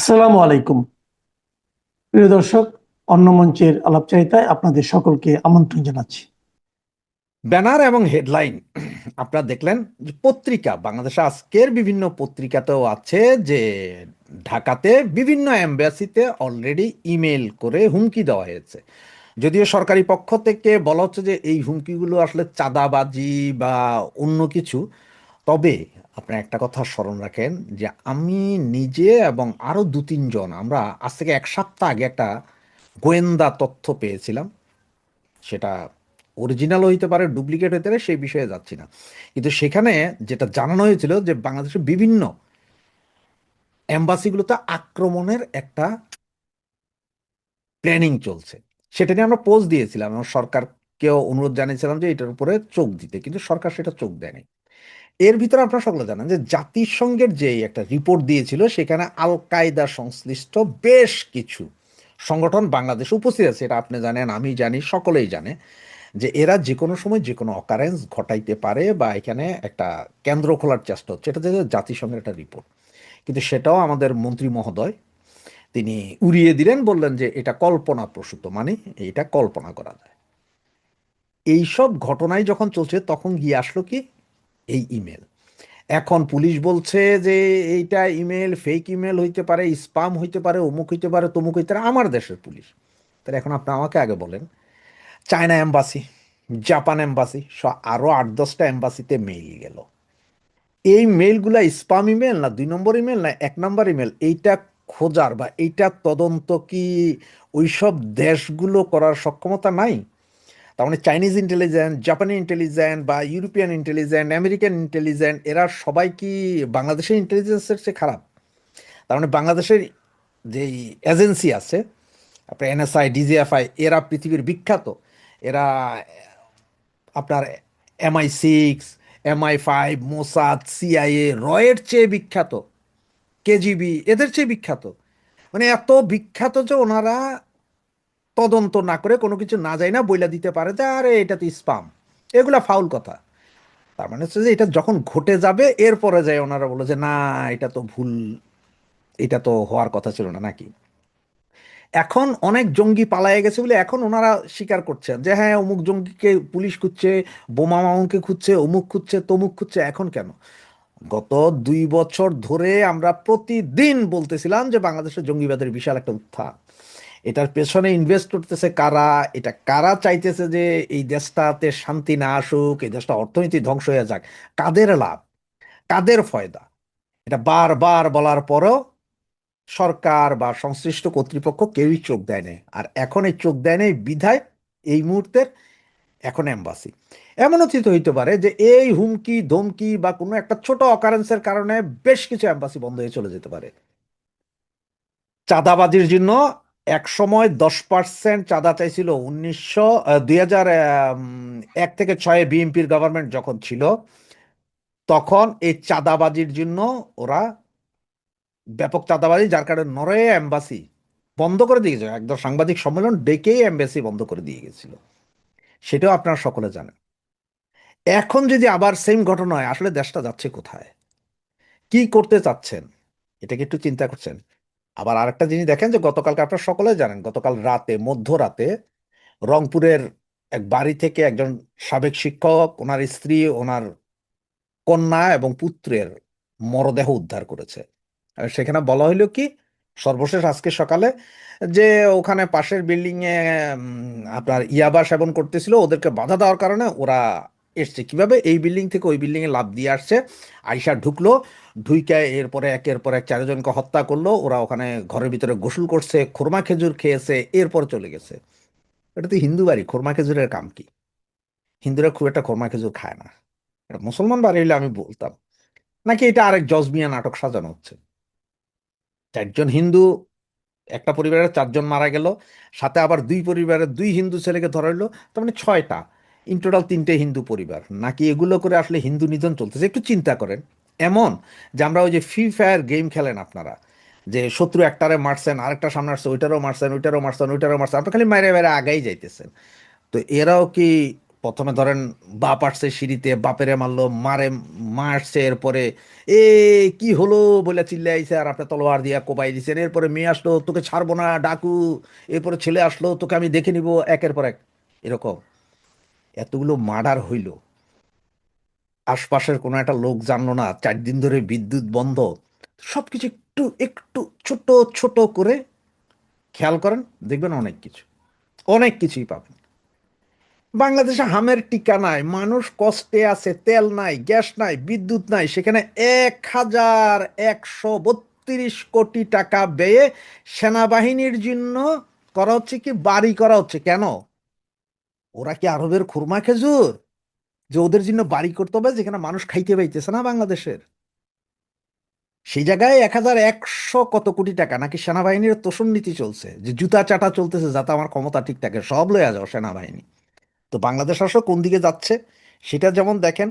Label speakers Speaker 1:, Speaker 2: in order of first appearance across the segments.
Speaker 1: আসসালামু আলাইকুম। প্রিয় দর্শক, অন্য মঞ্চের আলাপচারিতায় আপনাদের সকলকে আমন্ত্রণ জানাচ্ছি।
Speaker 2: ব্যানার এবং হেডলাইন আপনারা দেখলেন যে পত্রিকা বাংলাদেশে আজকের বিভিন্ন পত্রিকাতেও আছে যে ঢাকাতে বিভিন্ন এম্বাসিতে অলরেডি ইমেল করে হুমকি দেওয়া হয়েছে। যদিও সরকারি পক্ষ থেকে বলা হচ্ছে যে এই হুমকিগুলো আসলে চাঁদাবাজি বা অন্য কিছু। তবে আপনি একটা কথা স্মরণ রাখেন যে আমি নিজে এবং আরো দু তিনজন আমরা আজ থেকে এক সপ্তাহ আগে একটা গোয়েন্দা তথ্য পেয়েছিলাম। সেটা অরিজিনাল হইতে পারে, ডুপ্লিকেট হইতে পারে, সেই বিষয়ে যাচ্ছি না। কিন্তু সেখানে যেটা জানানো হয়েছিল যে বাংলাদেশের বিভিন্ন এম্বাসিগুলোতে আক্রমণের একটা প্ল্যানিং চলছে। সেটা নিয়ে আমরা পোস্ট দিয়েছিলাম এবং সরকারকেও অনুরোধ জানিয়েছিলাম যে এটার উপরে চোখ দিতে, কিন্তু সরকার সেটা চোখ দেয়নি। এর ভিতরে আপনারা সকলে জানেন যে জাতিসংঘের যে একটা রিপোর্ট দিয়েছিল সেখানে আল কায়দা সংশ্লিষ্ট বেশ কিছু সংগঠন বাংলাদেশে উপস্থিত আছে। এটা আপনি জানেন, আমি জানি, সকলেই জানে যে এরা যে কোনো সময় যে কোনো অকারেন্স ঘটাইতে পারে বা এখানে একটা কেন্দ্র খোলার চেষ্টা হচ্ছে। এটা যে জাতিসংঘের একটা রিপোর্ট, কিন্তু সেটাও আমাদের মন্ত্রী মহোদয় তিনি উড়িয়ে দিলেন, বললেন যে এটা কল্পনা প্রসূত, মানে এটা কল্পনা করা যায়। এইসব ঘটনাই যখন চলছে তখন গিয়ে আসলো কি এই ইমেল। এখন পুলিশ বলছে যে এইটা ইমেল ফেক ইমেল হইতে পারে, স্পাম হইতে পারে, অমুক হইতে পারে, তমুক হইতে পারে। আমার দেশের পুলিশ, তাহলে এখন আপনি আমাকে আগে বলেন, চায়না এম্বাসি, জাপান এম্বাসি সহ আরো 8-10টা এম্বাসিতে মেইল গেল। এই মেইলগুলা স্পাম ইমেল না 2 নম্বর ইমেল না 1 নম্বর ইমেল, এইটা খোঁজার বা এইটা তদন্ত কি ওইসব দেশগুলো করার সক্ষমতা নাই? তার মানে চাইনিজ ইন্টেলিজেন্স, জাপানি ইন্টেলিজেন্স বা ইউরোপিয়ান ইন্টেলিজেন্স, আমেরিকান ইন্টেলিজেন্স, এরা সবাই কি বাংলাদেশের ইন্টেলিজেন্সের চেয়ে খারাপ? তার মানে বাংলাদেশের যেই এজেন্সি আছে, আপনার এনএসআই, ডিজিএফআই, এরা পৃথিবীর বিখ্যাত। এরা আপনার MI6, MI5, মোসাদ, সিআইএ, রয়ের চেয়ে বিখ্যাত, কেজিবি এদের চেয়ে বিখ্যাত। মানে এত বিখ্যাত যে ওনারা তদন্ত না করে কোনো কিছু না যায় না বইলা দিতে পারে যে আরে এটা তো স্পাম। এগুলা ফাউল কথা। তার মানে হচ্ছে যে এটা যখন ঘটে যাবে এরপরে যায় ওনারা বলে যে না, এটা তো ভুল, এটা তো হওয়ার কথা ছিল না নাকি। এখন অনেক জঙ্গি পালায়ে গেছে বলে এখন ওনারা স্বীকার করছেন যে হ্যাঁ অমুক জঙ্গিকে পুলিশ খুঁজছে, বোমা মামুনকে খুঁজছে, অমুক খুঁজছে, তমুক খুঁজছে। এখন কেন? গত 2 বছর ধরে আমরা প্রতিদিন বলতেছিলাম যে বাংলাদেশের জঙ্গিবাদের বিশাল একটা উত্থান। এটার পেছনে ইনভেস্ট করতেছে কারা, এটা কারা চাইতেছে যে এই দেশটাতে শান্তি না আসুক, এই দেশটা অর্থনীতি ধ্বংস হয়ে যাক, কাদের লাভ, কাদের ফয়দা, এটা বারবার বলার পরও সরকার বা সংশ্লিষ্ট কর্তৃপক্ষ কেউই চোখ দেয় নাই। আর এখন এই চোখ দেয় নাই বিধায় এই মুহূর্তের এখন এম্বাসি এমন অতীত হইতে পারে যে এই হুমকি ধমকি বা কোনো একটা ছোট অকারেন্সের কারণে বেশ কিছু এম্বাসি বন্ধ হয়ে চলে যেতে পারে। চাঁদাবাজির জন্য এক সময় 10% চাঁদা চাইছিল 2001 থেকে 2006 বিএনপির গভর্নমেন্ট যখন ছিল, তখন এই চাঁদাবাজির জন্য ওরা ব্যাপক চাঁদাবাজি, যার কারণে নরওয়ে এম্বাসি বন্ধ করে দিয়ে গেছে, একদম সাংবাদিক সম্মেলন ডেকেই এম্বাসি বন্ধ করে দিয়ে গেছিল। সেটাও আপনারা সকলে জানেন। এখন যদি আবার সেম ঘটনা হয়, আসলে দেশটা যাচ্ছে কোথায়, কি করতে চাচ্ছেন, এটা কি একটু চিন্তা করছেন? আবার আরেকটা জিনিস দেখেন যে গতকালকে আপনারা সকলে জানেন, গতকাল রাতে মধ্যরাতে রংপুরের এক বাড়ি থেকে একজন সাবেক শিক্ষক, ওনার স্ত্রী, ওনার কন্যা এবং পুত্রের মরদেহ উদ্ধার করেছে। আর সেখানে বলা হইলো কি, সর্বশেষ আজকে সকালে, যে ওখানে পাশের বিল্ডিং এ আপনার ইয়াবা সেবন করতেছিল, ওদেরকে বাধা দেওয়ার কারণে ওরা এসছে। কিভাবে? এই বিল্ডিং থেকে ওই বিল্ডিং এ লাফ দিয়ে আসছে, আইসা ঢুকলো, ঢুইকা এরপরে একের পর এক 4জনকে হত্যা করলো। ওরা ওখানে ঘরের ভিতরে গোসল করছে, খুরমা খেজুর খেয়েছে, এরপর চলে গেছে। এটা তো হিন্দু বাড়ি, খুরমা খেজুরের কাম কি? হিন্দুরা খুব একটা খুরমা খেজুর খায় না। এটা মুসলমান বাড়ি হইলে আমি বলতাম। নাকি এটা আরেক জজমিয়া নাটক সাজানো হচ্ছে? 4জন হিন্দু, একটা পরিবারের 4জন মারা গেল, সাথে আবার 2 পরিবারের 2 হিন্দু ছেলেকে ধরা হইলো, তার মানে 6টা, ইন টোটাল 3টে হিন্দু পরিবার। নাকি এগুলো করে আসলে হিন্দু নিধন চলতেছে? একটু চিন্তা করেন। এমন যে আমরা ওই যে ফ্রি ফায়ার গেম খেলেন আপনারা, যে শত্রু একটারে মারছেন, আরেকটা সামনে আসছে, ওইটারও মারছেন, ওইটারও মারছেন, ওইটারও মারছেন, আপনি খালি মাইরে মাইরে আগাই যাইতেছেন। তো এরাও কি প্রথমে ধরেন বাপ আসছে সিঁড়িতে, বাপেরে মারলো, মা আসছে, এরপরে এ কি হলো বলে চিল্লাইছে আর আপনি তলোয়ার দিয়া কোপাই দিচ্ছেন, এরপরে মেয়ে আসলো, তোকে ছাড়বো না ডাকু, এরপরে ছেলে আসলো, তোকে আমি দেখে নিব, একের পর এক এরকম এতগুলো মার্ডার হইল, আশপাশের কোনো একটা লোক জানলো না, 4 দিন ধরে বিদ্যুৎ বন্ধ, সবকিছু একটু একটু ছোট ছোট করে খেয়াল করেন, দেখবেন অনেক কিছু, অনেক কিছুই পাবেন। বাংলাদেশে হামের টিকা নাই, মানুষ কষ্টে আছে, তেল নাই, গ্যাস নাই, বিদ্যুৎ নাই, সেখানে 1,132 কোটি টাকা ব্যয়ে সেনাবাহিনীর জন্য করা হচ্ছে কি, বাড়ি করা হচ্ছে। কেন? ওরা কি আরবের খুরমা খেজুর যে ওদের জন্য বাড়ি করতে হবে যেখানে মানুষ খাইতে পাইতেছে না বাংলাদেশের? সেই জায়গায় 1,100 কত কোটি টাকা নাকি সেনাবাহিনীর তোষণ নীতি চলছে, যে জুতা চাটা চলতেছে যাতে আমার ক্ষমতা ঠিক থাকে, সব লয়ে যাও সেনাবাহিনী। তো বাংলাদেশ আসলে কোন দিকে যাচ্ছে সেটা যেমন দেখেন,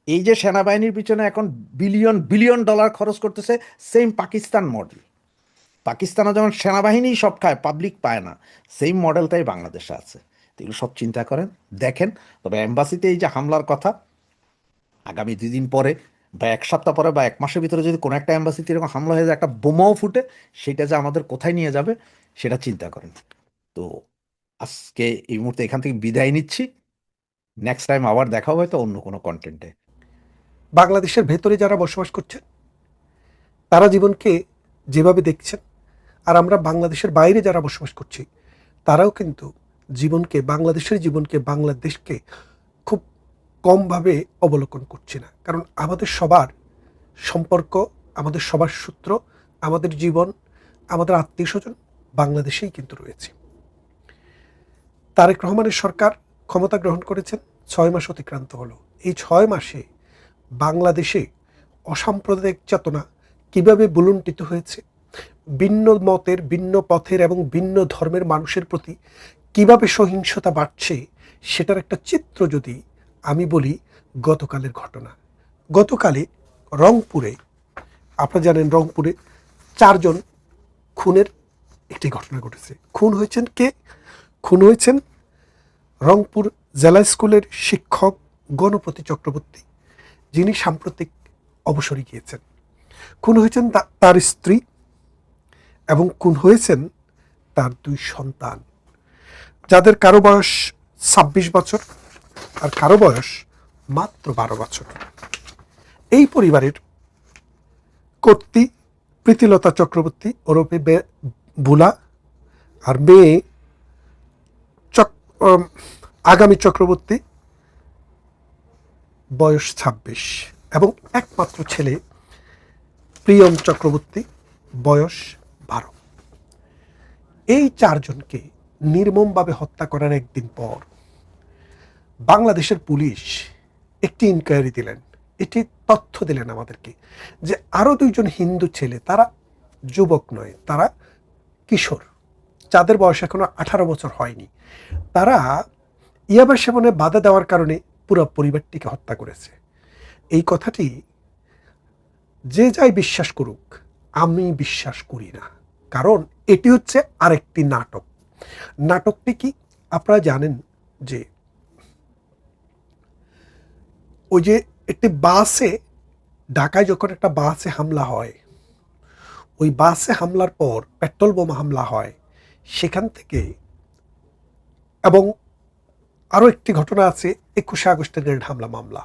Speaker 2: এই যে সেনাবাহিনীর পিছনে এখন বিলিয়ন বিলিয়ন ডলার খরচ করতেছে, সেম পাকিস্তান মডেল। পাকিস্তানে যেমন সেনাবাহিনী সব খায়, পাবলিক পায় না, সেম মডেলটাই বাংলাদেশে আছে। তো এগুলো সব চিন্তা করেন, দেখেন। তবে এম্বাসিতে এই যে হামলার কথা, আগামী 2 দিন পরে বা 1 সপ্তাহ পরে বা 1 মাসের ভিতরে যদি কোনো একটা এম্বাসিতে এরকম হামলা হয়ে যায়, একটা বোমাও ফুটে, সেটা যে আমাদের কোথায় নিয়ে যাবে সেটা চিন্তা করেন। তো আজকে এই মুহূর্তে এখান থেকে বিদায় নিচ্ছি। নেক্সট টাইম আবার দেখা হবে হয়তো অন্য কোনো কন্টেন্টে।
Speaker 3: বাংলাদেশের ভেতরে যারা বসবাস করছেন তারা জীবনকে যেভাবে দেখছেন, আর আমরা বাংলাদেশের বাইরে যারা বসবাস করছি তারাও কিন্তু বাংলাদেশের জীবনকে, বাংলাদেশকে খুব কমভাবে অবলোকন করছি না। কারণ আমাদের সবার সম্পর্ক, আমাদের সবার সূত্র, আমাদের জীবন, আমাদের আত্মীয় স্বজন বাংলাদেশেই কিন্তু রয়েছে। তারেক রহমানের সরকার ক্ষমতা গ্রহণ করেছেন, 6 মাস অতিক্রান্ত হলো। এই 6 মাসে বাংলাদেশে অসাম্প্রদায়িক চেতনা কিভাবে বুলুণ্ঠিত হয়েছে, ভিন্ন মতের, ভিন্ন পথের এবং ভিন্ন ধর্মের মানুষের প্রতি কিভাবে সহিংসতা বাড়ছে, সেটার একটা চিত্র যদি আমি বলি, গতকালের ঘটনা। গতকালে রংপুরে, আপনারা জানেন রংপুরে 4 জন খুনের একটি ঘটনা ঘটেছে। খুন হয়েছেন কে? খুন হয়েছেন রংপুর জেলা স্কুলের শিক্ষক গণপতি চক্রবর্তী, যিনি সাম্প্রতিক অবসরে গিয়েছেন। খুন হয়েছেন তার স্ত্রী এবং খুন হয়েছেন তার 2 সন্তান, যাদের কারো বয়স 26 বছর আর কারো বয়স মাত্র 12 বছর। এই পরিবারের কর্ত্রী প্রীতিলতা চক্রবর্তী ওরফে বুলা, আর মেয়ে আগামী চক্রবর্তী, বয়স 26, এবং একমাত্র ছেলে প্রিয়ম চক্রবর্তী, বয়স 12। এই 4 জনকে নির্মমভাবে হত্যা করার একদিন পর বাংলাদেশের পুলিশ একটি ইনকোয়ারি দিলেন, এটি তথ্য দিলেন আমাদেরকে যে আরও 2 জন হিন্দু ছেলে, তারা যুবক নয়, তারা কিশোর, যাদের বয়স এখনো 18 বছর হয়নি, তারা ইয়াবা সেবনে বাধা দেওয়ার কারণে পুরো পরিবারটিকে হত্যা করেছে। এই কথাটি যে যাই বিশ্বাস করুক, আমি বিশ্বাস করি না। কারণ এটি হচ্ছে আরেকটি নাটক। নাটকটি কি আপনারা জানেন? যে ওই যে একটি বাসে, ঢাকায় যখন একটা বাসে হামলা হয়, ওই বাসে হামলার পর পেট্রোল বোমা হামলা হয়, সেখান থেকে, এবং আরও একটি ঘটনা আছে 21শে আগস্টের গ্রেনেড হামলা মামলা।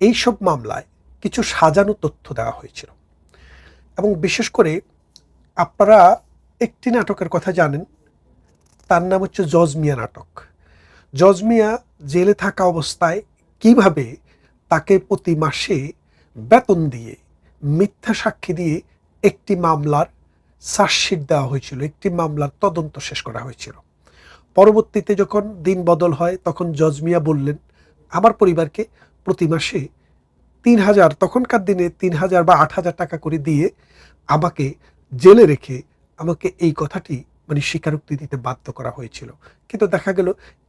Speaker 3: এইসব মামলায় কিছু সাজানো তথ্য দেওয়া হয়েছিল। এবং বিশেষ করে আপনারা একটি নাটকের কথা জানেন, তার নাম হচ্ছে জজ মিয়া নাটক। জজ মিয়া জেলে থাকা অবস্থায় কিভাবে তাকে প্রতি মাসে বেতন দিয়ে, মিথ্যা সাক্ষী দিয়ে একটি মামলার চার্জশিট দেওয়া হয়েছিল, একটি মামলার তদন্ত শেষ করা হয়েছিল। পরবর্তীতে যখন দিন বদল হয়, তখন জজ মিয়া বললেন, আমার পরিবারকে প্রতি মাসে 3,000, তখনকার দিনে 3,000 বা 8,000 টাকা করে দিয়ে আমাকে জেলে রেখে আমাকে এই কথাটি স্বীকারোক্তি দিতে বাধ্য করা হয়েছিল। কিন্তু দেখা গেল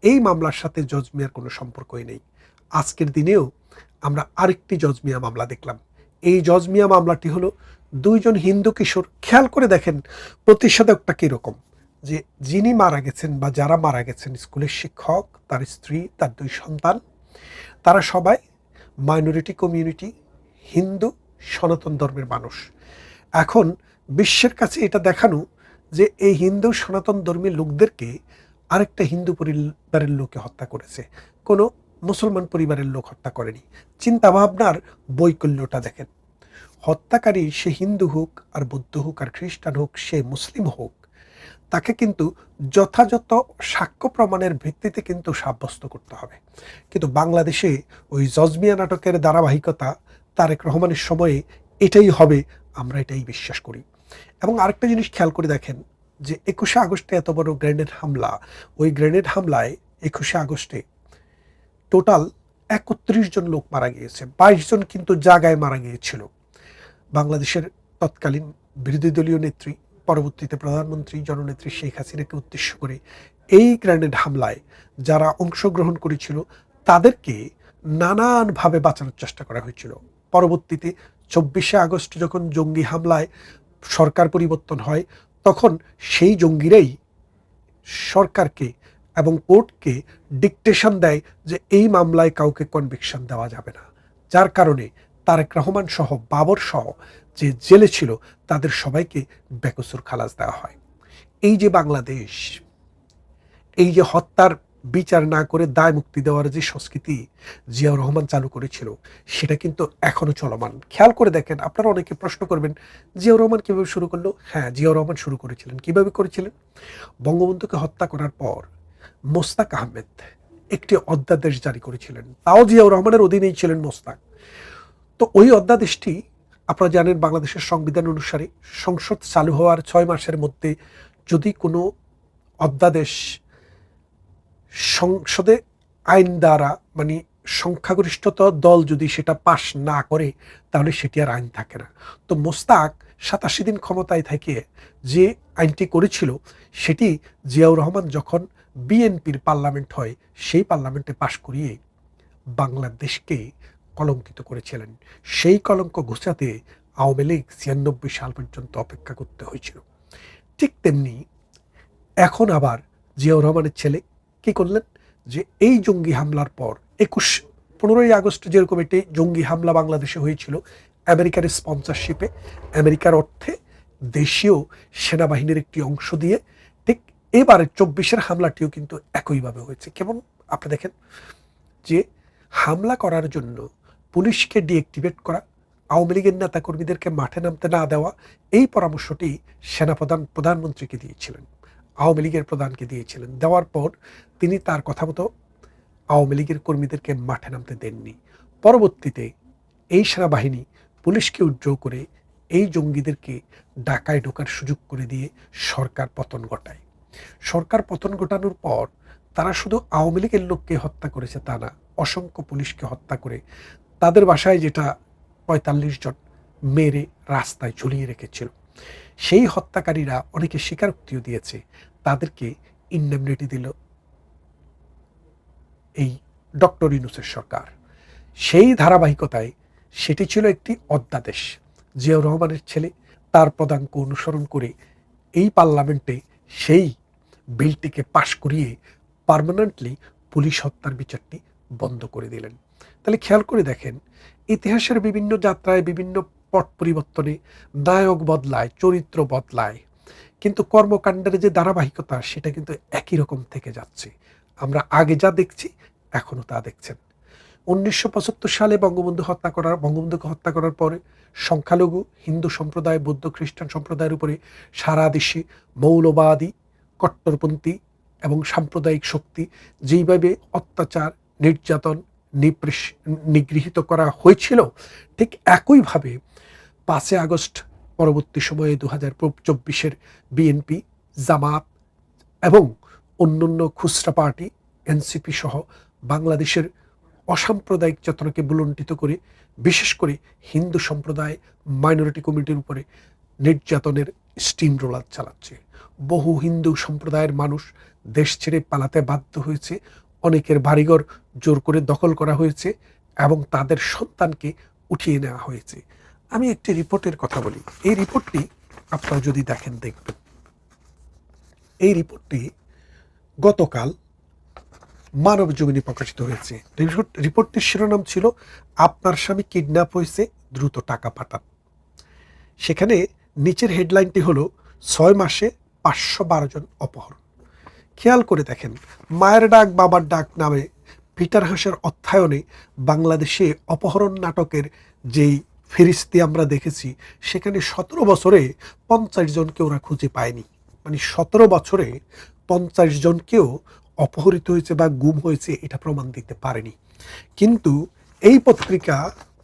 Speaker 3: এই মামলার সাথে জজ মিয়ার কোনো সম্পর্কই নেই। আজকের দিনেও আমরা আরেকটি জজ মিয়া মামলা দেখলাম। এই জজ মিয়া মামলাটি হলো 2 জন হিন্দু কিশোর। খেয়াল করে দেখেন প্রতিষেধকটা কীরকম। যে যিনি মারা গেছেন বা যারা মারা গেছেন স্কুলের শিক্ষক, তার স্ত্রী, তার 2 সন্তান, তারা সবাই মাইনরিটি কমিউনিটি, হিন্দু, সনাতন ধর্মের মানুষ। এখন বিশ্বের কাছে এটা দেখানো যে এই হিন্দু সনাতন ধর্মীয় লোকদেরকে আরেকটা হিন্দু পরিবারের লোকে হত্যা করেছে, কোনো মুসলমান পরিবারের লোক হত্যা করেনি। চিন্তাভাবনার বৈকল্যটা দেখেন। হত্যাকারী সে হিন্দু হোক আর বৌদ্ধ হোক আর খ্রিস্টান হোক, সে মুসলিম হোক, তাকে কিন্তু যথাযথ সাক্ষ্য প্রমাণের ভিত্তিতে কিন্তু সাব্যস্ত করতে হবে। কিন্তু বাংলাদেশে ওই জজমিয়া নাটকের ধারাবাহিকতা, তারেক রহমানের সময়ে এটাই হবে, আমরা এটাই বিশ্বাস করি। এবং আরেকটা জিনিস খেয়াল করে দেখেন যে 21শে আগস্টে এত বড় গ্রেনেড হামলা, ওই গ্রেনেড হামলায় 21শে আগস্টে টোটাল 31 জন লোক মারা গিয়েছে, 22 জন কিন্তু জায়গায় মারা গিয়েছিল। বাংলাদেশের তৎকালীন বিরোধী দলীয় নেত্রী, পরবর্তীতে প্রধানমন্ত্রী জননেত্রী শেখ হাসিনাকে উদ্দেশ্য করে এই গ্রেনেড হামলায় যারা অংশগ্রহণ করেছিল তাদেরকে নানানভাবে বাঁচানোর চেষ্টা করা হয়েছিল। পরবর্তীতে 24শে আগস্ট যখন জঙ্গি হামলায় সরকার পরিবর্তন হয়, তখন সেই জঙ্গিরাই সরকারকে এবং কোর্টকে ডিকটেশন দেয় যে এই মামলায় কাউকে কনভিকশন দেওয়া যাবে না, যার কারণে তারেক রহমান সহ বাবর সহ যে জেলে ছিল তাদের সবাইকে বেকসুর খালাস দেওয়া হয়। এই যে বাংলাদেশ, এই যে হত্যার বিচার না করে দায় মুক্তি দেওয়ার যে সংস্কৃতি জিয়াউর রহমান চালু করেছিল, সেটা কিন্তু এখনো চলমান। খেয়াল করে দেখেন, আপনারা অনেকে প্রশ্ন করবেন জিয়াউর রহমান কিভাবে শুরু করলো। হ্যাঁ, জিয়াউর রহমান শুরু করেছিলেন। কিভাবে করেছিলেন? বঙ্গবন্ধুকে হত্যা করার পর মোস্তাক আহমেদ একটি অধ্যাদেশ জারি করেছিলেন, তাও জিয়াউর রহমানের অধীনেই ছিলেন মোস্তাক। তো ওই অধ্যাদেশটি আপনারা জানেন, বাংলাদেশের সংবিধান অনুসারে সংসদ চালু হওয়ার 6 মাসের মধ্যে যদি কোনো অধ্যাদেশ সংসদে আইন দ্বারা, মানে সংখ্যাগরিষ্ঠতা দল যদি সেটা পাশ না করে, তাহলে সেটি আর আইন থাকে না। তো মোস্তাক 87 দিন ক্ষমতায় থেকে যে আইনটি করেছিল, সেটি জিয়াউর রহমান যখন বিএনপির পার্লামেন্ট হয়, সেই পার্লামেন্টে পাশ করিয়ে বাংলাদেশকে কলঙ্কিত করেছিলেন। সেই কলঙ্ক ঘোচাতে আওয়ামী লীগ 96 সাল পর্যন্ত অপেক্ষা করতে হয়েছিল। ঠিক তেমনি এখন আবার জিয়াউর রহমানের ছেলে কি করলেন, যে এই জঙ্গি হামলার পর 15ই আগস্ট যেরকম একটি জঙ্গি হামলা বাংলাদেশে হয়েছিল আমেরিকার স্পন্সরশিপে, আমেরিকার অর্থে, দেশীয় সেনাবাহিনীর একটি অংশ দিয়ে, ঠিক এবারে 24-এর হামলাটিও কিন্তু একইভাবে হয়েছে। কেমন আপনি দেখেন যে হামলা করার জন্য পুলিশকে ডিঅ্যাক্টিভেট করা, আওয়ামী লীগের নেতাকর্মীদেরকে মাঠে নামতে না দেওয়া, এই পরামর্শটি প্রধানমন্ত্রীকে দিয়েছিলেন, আওয়ামী লীগের প্রধানকে দিয়েছিলেন। দেওয়ার পর তিনি তার কথা মতো আওয়ামী লীগের কর্মীদেরকে মাঠে নামতে দেননি। পরবর্তীতে এই সেনাবাহিনী পুলিশকে উদ্যোগ করে এই জঙ্গিদেরকে ঢাকায় ঢোকার সুযোগ করে দিয়ে সরকার পতন ঘটায়। সরকার পতন ঘটানোর পর তারা শুধু আওয়ামী লীগের লোককে হত্যা করেছে তা না, অসংখ্য পুলিশকে হত্যা করে তাদের বাসায় যেটা 45 জন মেরে রাস্তায় ঝুলিয়ে রেখেছিল, সেই হত্যাকারীরা অনেকে স্বীকারোক্তিও দিয়েছে, তাদেরকে ইন্ডেমনিটি দিল এই ডক্টর ইউনূসের সরকার। সেই ধারাবাহিকতায় সেটি ছিল একটি অধ্যাদেশ। জিয়াউর রহমানের ছেলে তার পদাঙ্ক অনুসরণ করে এই পার্লামেন্টে সেই বিলটিকে পাশ করিয়ে পার্মানেন্টলি পুলিশ হত্যার বিচারটি বন্ধ করে দিলেন। তাহলে খেয়াল করে দেখেন, ইতিহাসের বিভিন্ন যাত্রায় বিভিন্ন পট পরিবর্তনে নায়ক বদলায়, চরিত্র বদলায়, কিন্তু কর্মকাণ্ডের যে ধারাবাহিকতা সেটা কিন্তু একই রকম থেকে যাচ্ছে। আমরা আগে যা দেখছি এখনো তা দেখছেন। 1975 সালে বঙ্গবন্ধুকে হত্যা করার পরে সংখ্যালঘু হিন্দু সম্প্রদায়, বৌদ্ধ খ্রিস্টান সম্প্রদায়ের উপরে সারা দেশে মৌলবাদী, কট্টরপন্থী এবং সাম্প্রদায়িক শক্তি যেইভাবে অত্যাচার, নির্যাতন, নিগৃহীত করা হয়েছিল, ঠিক একইভাবে 5 আগস্ট পরবর্তী সময়ে 2024-এর বিএনপি, জামাত এবং অন্যান্য খুচরা পার্টি এনসিপি সহ বাংলাদেশের অসাম্প্রদায়িক চেতনাকে বুলন্ডিত করে, বিশেষ করে হিন্দু সম্প্রদায়, মাইনরিটি কমিউনিটির উপরে নির্যাতনের স্টিম রোলার চালাচ্ছে। বহু হিন্দু সম্প্রদায়ের মানুষ দেশ ছেড়ে পালাতে বাধ্য হয়েছে, অনেকের বাড়িঘর জোর করে দখল করা হয়েছে এবং তাদের সন্তানকে উঠিয়ে নেওয়া হয়েছে। আমি একটি রিপোর্টের কথা বলি, এই রিপোর্টটি আপনারা যদি দেখেন দেখবেন। এই রিপোর্টটি গতকাল মানব জমিনে প্রকাশিত হয়েছে। রিপোর্টটির শিরোনাম ছিল আপনার স্বামী কিডন্যাপ হয়েছে, দ্রুত টাকা পাঠান। সেখানে নিচের হেডলাইনটি হলো 6 মাসে 512 জন অপহরণ। খেয়াল করে দেখেন, মায়ের ডাক বাবার ডাক নামে পিটার হাসের অর্থায়নে বাংলাদেশে অপহরণ নাটকের যেই ফেরিস্তি আমরা দেখেছি, সেখানে 17 বছরে 50 জনকে ওরা খুঁজে পায়নি। মানে 17 বছরে 50 জনকেও অপহরিত হয়েছে বা গুম হয়েছে এটা প্রমাণ দিতে পারেনি। কিন্তু এই পত্রিকা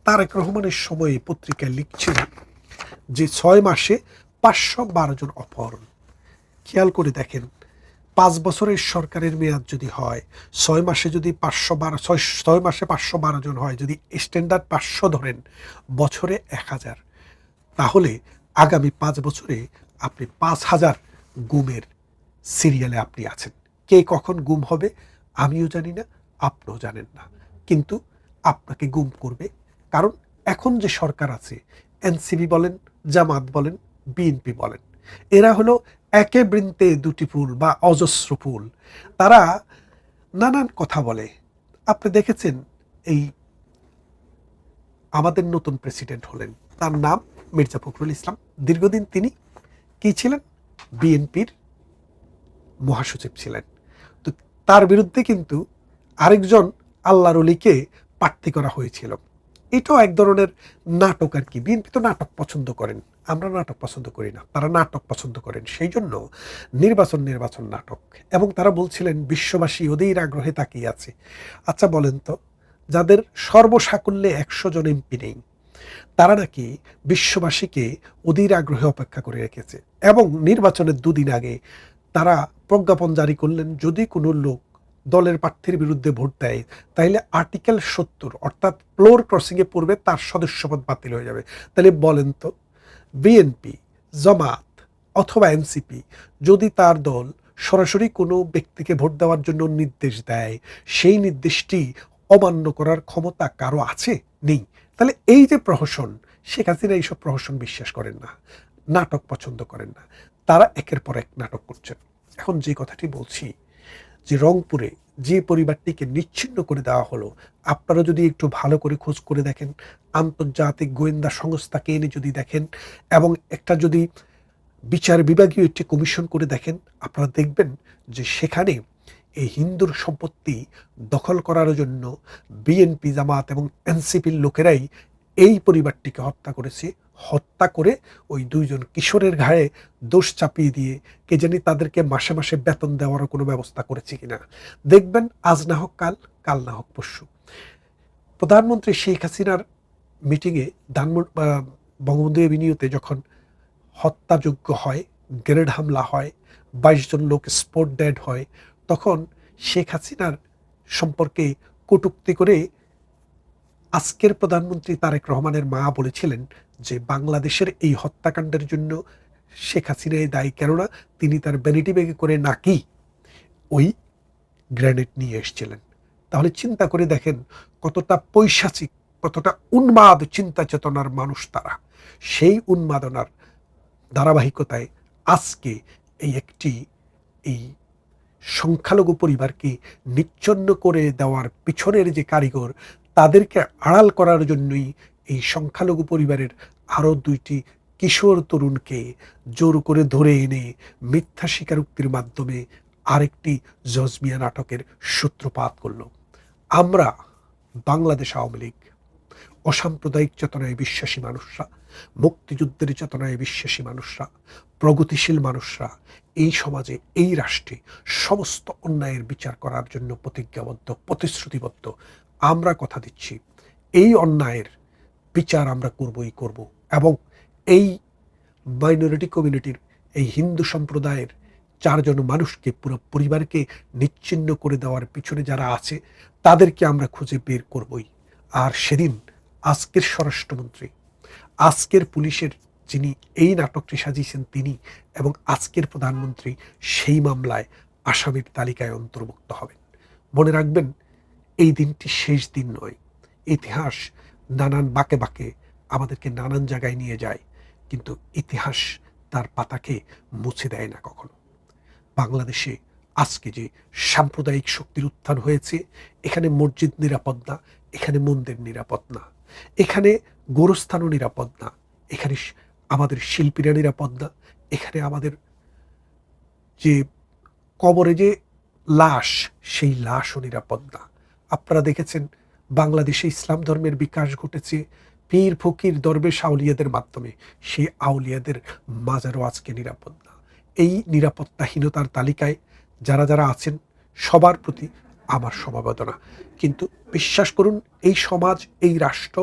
Speaker 3: তারেক রহমানের সময়ে পত্রিকায় লিখছিল যে 6 মাসে 512 জন অপহরণ। খেয়াল করে দেখেন, 5 বছরের সরকারের মেয়াদ যদি হয়, 6 মাসে যদি 6 মাসে 512 জন হয়, যদি স্ট্যান্ডার্ড 500 ধরেন, বছরে 1000, তাহলে আগামী 5 বছরে আপনি 5000 গুমের সিরিয়ালে আপনি আছেন। কে কখন গুম হবে আমিও জানি না, আপনিও জানেন না, কিন্তু আপনাকে গুম করবে। কারণ এখন যে সরকার আছে, এনসিপি বলেন, জামাত বলেন, বিএনপি বলেন, এরা হলো একে বৃন্তে দুটি ফুল বা অজস্র ফুল। তারা নানান কথা বলে। আপনি দেখেছেন এই আমাদের নতুন প্রেসিডেন্ট হলেন, তার নাম মির্জা ফখরুল ইসলাম। দীর্ঘদিন তিনি কি ছিলেন? বিএনপির মহাসচিব ছিলেন। তো তার বিরুদ্ধে কিন্তু আরেকজন আল্লাহর ওলিকে প্রার্থী করা হয়েছিল। এটাও এক ধরনের নাটক আর কি। বিএনপি তো নাটক পছন্দ করেন, আমরা নাটক পছন্দ করি না, তারা নাটক পছন্দ করেন। সেই জন্য নির্বাচন নাটক। এবং তারা বলছিলেন বিশ্ববাসী ওদের আগ্রহে তাকিয়ে আছে। আচ্ছা বলেন তো, যাদের সর্বসাকুল্যে 100 জন এমপি নেই, তারা নাকি বিশ্ববাসীকে অধীর আগ্রহে অপেক্ষা করে রেখেছে। এবং নির্বাচনের 2 দিন আগে তারা প্রজ্ঞাপন জারি করলেন, যদি কোনো লোক দলের প্রার্থীর বিরুদ্ধে ভোট দেয়, তাইলে আর্টিকেল 70 অর্থাৎ ফ্লোর ক্রসিংয়ে পড়বে, তার সদস্যপদ বাতিল হয়ে যাবে। তাহলে বলেন তো, বিএনপি, জামাত অথবা এনসিপি যদি তার দল সরাসরি কোনো ব্যক্তিকে ভোট দেওয়ার জন্য নির্দেশ দেয়, সেই নির্দেশটি অমান্য করার ক্ষমতা কারো আছে? নেই। তাহলে এই যে প্রহসন, শেখ হাসিনা এইসব প্রহসন বিশ্বাস করেন না, নাটক পছন্দ করেন না। তারা একের পর এক নাটক করছেন। এখন যে কথাটি বলছি, যে রংপুরে যে পরিবারটিকে নিচ্ছিন্ন করে দেওয়া হলো, আপনারা যদি একটু ভালো করে খোঁজ করে দেখেন, আন্তর্জাতিক গোয়েন্দা সংস্থাকে এনে যদি দেখেন, এবং একটা যদি বিচার বিভাগীয় একটি কমিশন করে দেখেন, আপনারা দেখবেন যে সেখানে এই হিন্দুর সম্পত্তি দখল করার জন্য বিএনপি, জামাত এবং এনসিপির লোকেরাই এই পরিবারটিকে হত্যা করেছে। হত্যা করে ওই 2 জন কিশোরের ঘাড়ে দোষ চাপিয়ে দিয়ে কে জানি তাদেরকে মাসে মাসে বেতন দেওয়ারও কোনো ব্যবস্থা করেছে কিনা। দেখবেন আজ না হোক কাল, কাল না হোক পরশু। প্রধানমন্ত্রী শেখ হাসিনার মিটিংয়ে বঙ্গবন্ধু এভিনিউতে যখন হত্যাযোগ্য হয়, গ্রেনেড হামলা হয়, 22 জন লোক স্পট ডেড হয়, তখন শেখ হাসিনার সম্পর্কে কটূক্তি করে আজকের প্রধানমন্ত্রী তারেক রহমানের মা বলেছিলেন যে বাংলাদেশের এই হত্যাকাণ্ডের জন্য শেখ হাসিনাই দায়ী, কেননা তিনি তার ভ্যানিটি ব্যাগে করে নাকি ওই গ্রেনেড নিয়ে এসেছিলেন। তাহলে চিন্তা করে দেখেন কতটা পৈশাচিক, কতটা উন্মাদ চিন্তা চেতনার মানুষ তারা। সেই উন্মাদনার ধারাবাহিকতায় আজকে এই সংখ্যালঘু পরিবারকে নিচ্ছন্ন করে দেওয়ার পিছনের যে কারিগর, তাদেরকে আড়াল করার জন্যই এই সংখ্যালঘু পরিবারের আরও 2টি কিশোর তরুণকে জোর করে ধরে এনে মিথ্যা স্বীকারোক্তির মাধ্যমে আরেকটি জজমিয়া নাটকের সূত্রপাত করল। আমরা বাংলাদেশ আওয়ামী লীগ, অসাম্প্রদায়িক চেতনায় বিশ্বাসী মানুষরা, মুক্তিযুদ্ধের চেতনায় বিশ্বাসী মানুষরা, প্রগতিশীল মানুষরা এই সমাজে, এই রাষ্ট্রে সমস্ত অন্যায়ের বিচার করার জন্য প্রতিজ্ঞাবদ্ধ, প্রতিশ্রুতিবদ্ধ। আমরা কথা দিচ্ছি, এই অন্যায়ের বিচার আমরা করবই করব। এবং এই মাইনরিটি কমিউনিটির, এই হিন্দু সম্প্রদায়ের 4 জন মানুষকে, পুরো পরিবারকে নিচ্ছিন্ন করে দেওয়ার পিছনে যারা আছে, তাদেরকে আমরা খুঁজে বের করবই। আর সেদিন আজকের স্বরাষ্ট্রমন্ত্রী, আজকের পুলিশের যিনি এই নাটকটি সাজিয়েছেন তিনি, এবং আজকের প্রধানমন্ত্রী সেই মামলায় আসামির তালিকায় অন্তর্ভুক্ত হবেন। মনে রাখবেন, এই দিনটি শেষ দিন নয়। ইতিহাস নানান বাঁকে বাঁকে আমাদেরকে নানান জায়গায় নিয়ে যায়, কিন্তু ইতিহাস তার পাতাকে মুছে দেয় না কখনো। বাংলাদেশে আজকে যে সাম্প্রদায়িক শক্তির উত্থান হয়েছে, এখানে মসজিদ নিরাপদ না, এখানে মন্দির নিরাপদ না, এখানে গোরস্থানও নিরাপদ না, এখানে আমাদের শিল্পীরা নিরাপদ না, এখানে আমাদের যে কবরে যে লাশ, সেই লাশও নিরাপদ না। আপনারা দেখেছেন বাংলাদেশে ইসলাম ধর্মের বিকাশ ঘটেছে পীর ফকির দরবেশ আউলিয়াদের মাধ্যমে, সেই আউলিয়াদের মাজারও আজকে নিরাপদ না। এই নিরাপত্তাহীনতার তালিকায় যারা যারা আছেন সবার প্রতি আমার সমবেদনা। কিন্তু বিশ্বাস করুন, এই সমাজ, এই রাষ্ট্র,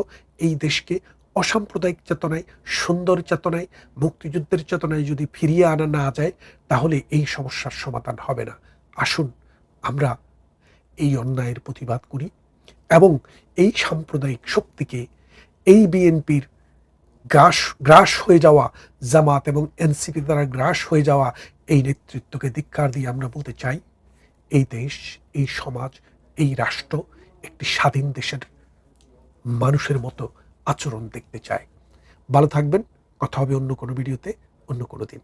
Speaker 3: এই দেশকে অসাম্প্রদায়িক চেতনায়, সুন্দর চেতনায়, মুক্তিযুদ্ধের চেতনায় যদি ফিরিয়ে আনা না যায়, তাহলে এই সমস্যার সমাধান হবে না। আসুন আমরা এই অন্যায়ের প্রতিবাদ করি এবং এই সাম্প্রদায়িক শক্তিকে, এই বিএনপির গ্রাস হয়ে যাওয়া, জামাত এবং এনসিপি দ্বারা গ্রাস হয়ে যাওয়া এই নেতৃত্বকে ধিক্কার দিয়ে আমরা বলতে চাই, এই দেশ, এই সমাজ, এই রাষ্ট্র একটি স্বাধীন দেশের মানুষের মতো আচরণ দেখতে চায়। ভালো থাকবেন, কথা হবে অন্য কোনো ভিডিওতে, অন্য কোনো দিন।